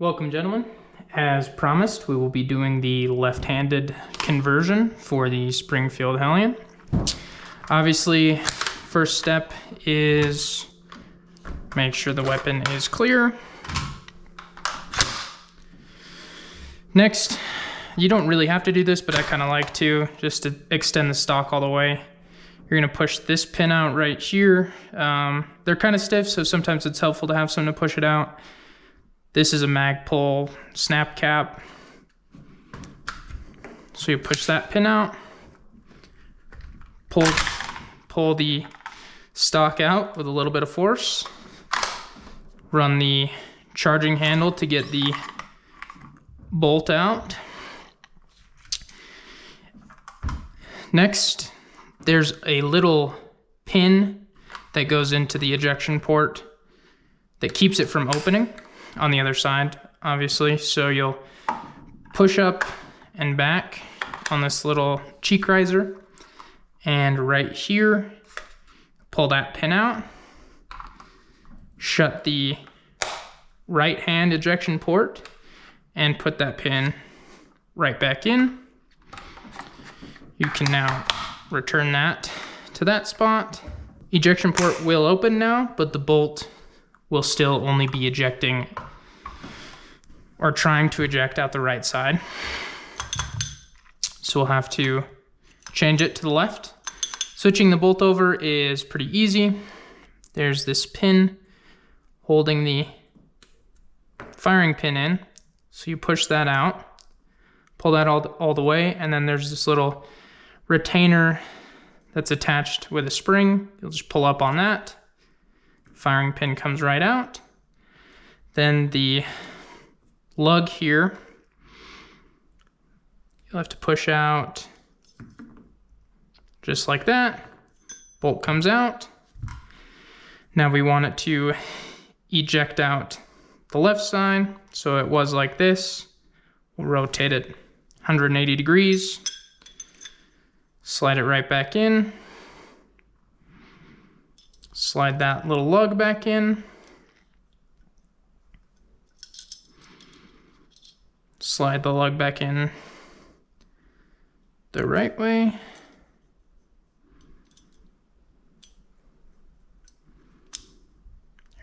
Welcome, gentlemen. As promised, we will be doing the left-handed conversion for the Springfield Hellion. Obviously, first step is make sure the weapon is clear. Next, you don't really have to do this, but I kind of like to, just to extend the stock all the way. You're going to push this pin out right here. They're kind of stiff, so sometimes it's helpful to have something to push it out. This is a Magpul snap cap. So you push that pin out, pull the stock out with a little bit of force, run the charging handle to get the bolt out. Next, there's a little pin that goes into the ejection port that keeps it from opening on the other side, obviously. So you'll push up and back on this little cheek riser, and right here, pull that pin out, shut the right hand ejection port, and put that pin right back in. You can now return that to that spot. Ejection port will open now, but the bolt will still only be ejecting or trying to eject out the right side. So we'll have to change it to the left. Switching the bolt over is pretty easy. There's this pin holding the firing pin in. So you push that out, pull that all the way, and then there's this little retainer that's attached with a spring. You'll just pull up on that. Firing pin comes right out. Then the lug here, you'll have to push out just like that. Bolt comes out. Now we want it to eject out the left side. So it was like this. We'll rotate it 180 degrees. Slide it right back in. Slide that little lug back in. Slide the lug back in the right way.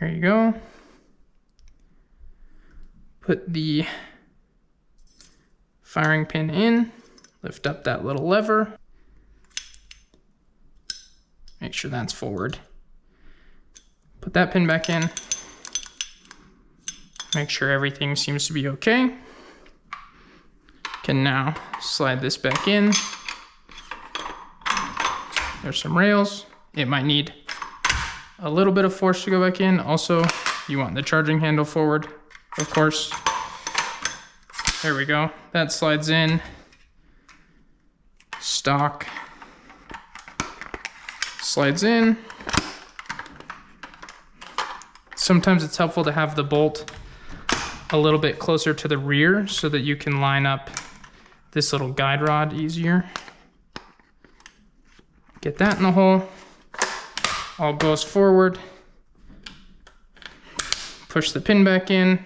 There you go. Put the firing pin in, lift up that little lever. Make sure that's forward. Put that pin back in. Make sure everything seems to be okay. Can now slide this back in. There's some rails. It might need a little bit of force to go back in. Also, you want the charging handle forward, of course. There we go. That slides in. Stock slides in. Sometimes it's helpful to have the bolt a little bit closer to the rear so that you can line up this little guide rod easier. Get that in the hole. All goes forward. Push the pin back in.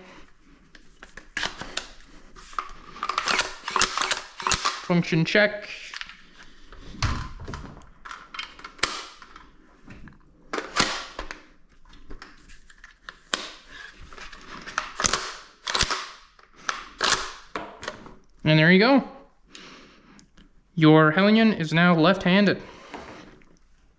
Function check. And there you go. Your Hellion is now left-handed.